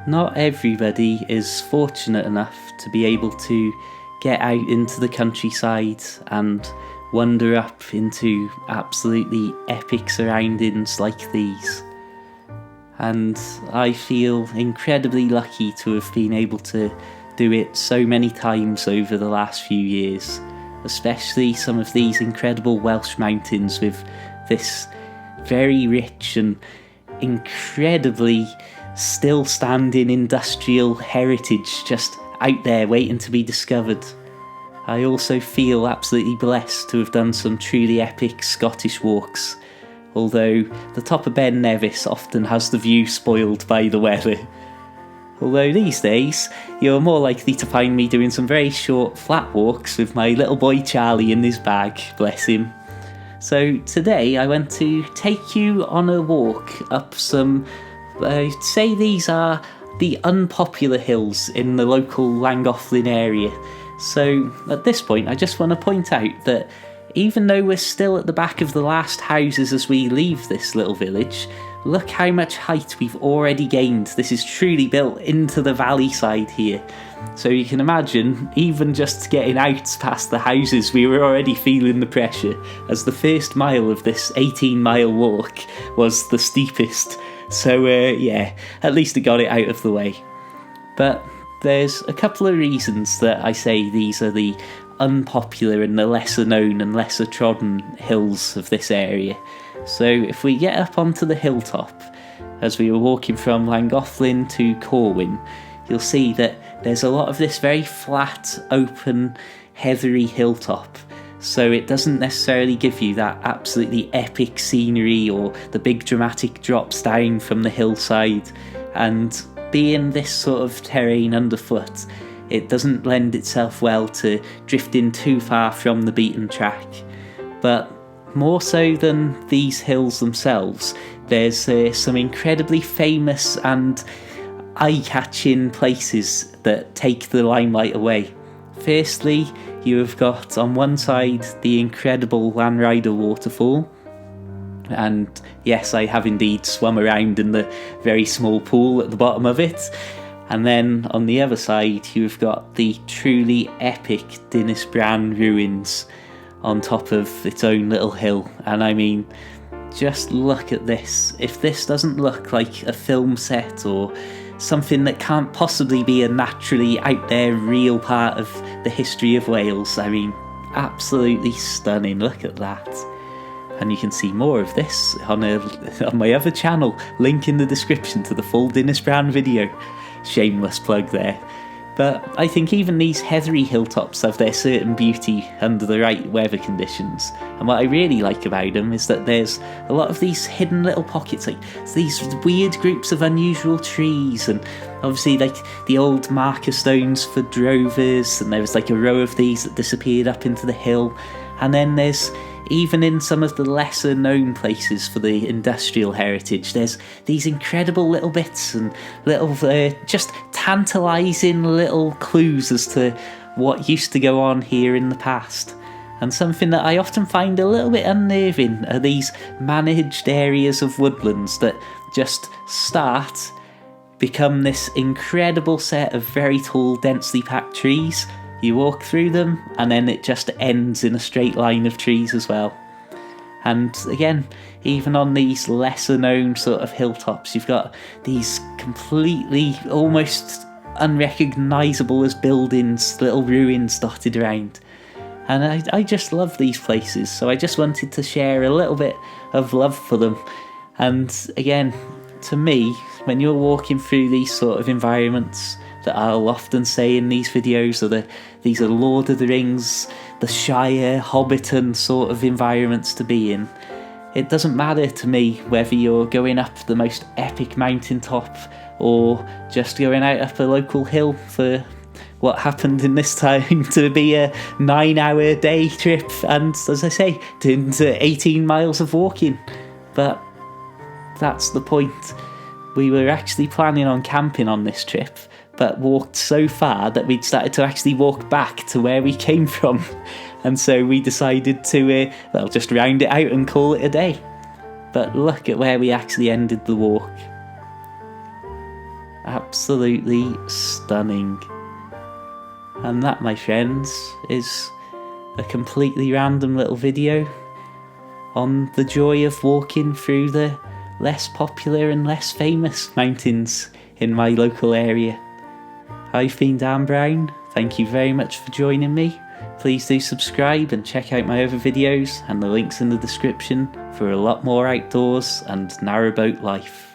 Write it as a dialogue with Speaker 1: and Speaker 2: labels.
Speaker 1: Not everybody is fortunate enough to be able to get out into the countryside and wander up into absolutely epic surroundings like these. And I feel incredibly lucky to have been able to do it so many times over the last few years, especially some of these incredible Welsh mountains with this very rich and incredibly still standing industrial heritage just out there waiting to be discovered. I also feel absolutely blessed to have done some truly epic Scottish walks, although the top of Ben Nevis often has the view spoiled by the weather. Although these days, you're more likely to find me doing some very short flat walks with my little boy Charlie in his bag, bless him. So today I want to take you on a walk up some, I'd say these are the unpopular hills in the local Llangollen area. So at this point I just want to point out that even though we're still at the back of the last houses as we leave this little village, look how much height we've already gained. This is truly built into the valley side here. So you can imagine, even just getting out past the houses, we were already feeling the pressure, as the first mile of this 18-mile walk was the steepest. So yeah, at least it got it out of the way. But there's a couple of reasons that I say these are the unpopular and the lesser known and lesser trodden hills of this area. So if we get up onto the hilltop, as we were walking from Llangollen to Corwin, you'll see that there's a lot of this very flat, open, heathery hilltop. So it doesn't necessarily give you that absolutely epic scenery or the big dramatic drops down from the hillside. And being this sort of terrain underfoot, it doesn't lend itself well to drifting too far from the beaten track. But more so than these hills themselves, there's some incredibly famous and eye-catching places that take the limelight away. Firstly, you have got on one side the incredible Llanrydder waterfall, and yes, I have indeed swum around in the very small pool at the bottom of it. And then on the other side you've got the truly epic Dinas Bran ruins on top of its own little hill. And I mean, just look at this. If this doesn't look like a film set or something that can't possibly be a naturally out there real part of the history of Wales, I mean, absolutely stunning. Look at that. And you can see more of this on my other channel, link in the description to the full Dinas Bran video. Shameless plug there. But I think even these heathery hilltops have their certain beauty under the right weather conditions. And what I really like about them is that there's a lot of these hidden little pockets, like these weird groups of unusual trees, and obviously like the old marker stones for drovers, and there was like a row of these that disappeared up into the hill. And then there's, even in some of the lesser known places for the industrial heritage, there's these incredible little bits and little just tantalising little clues as to what used to go on here in the past. And something that I often find a little bit unnerving are these managed areas of woodlands that just start, become this incredible set of very tall, densely packed trees. You walk through them, and then it just ends in a straight line of trees as well. And again, even on these lesser known sort of hilltops, you've got these completely almost unrecognisable as buildings, little ruins dotted around. And I just love these places, so I just wanted to share a little bit of love for them. And again, to me, when you're walking through these sort of environments, that I'll often say in these videos are these are Lord of the Rings, the Shire, Hobbiton sort of environments to be in. It doesn't matter to me whether you're going up the most epic mountaintop or just going out up a local hill for what happened in this time to be a 9-hour day trip, and as I say, into 18 miles of walking. But that's the point. We were actually planning on camping on this trip, but walked so far that we'd started to actually walk back to where we came from. And so we decided to, just round it out and call it a day. But look at where we actually ended the walk. absolutely stunning. And that, my friends, is a completely random little video on the joy of walking through the less popular and less famous mountains in my local area. I've been Dan Brown, thank you very much for joining me. Please do subscribe and check out my other videos and the links in the description for a lot more outdoors and narrowboat life.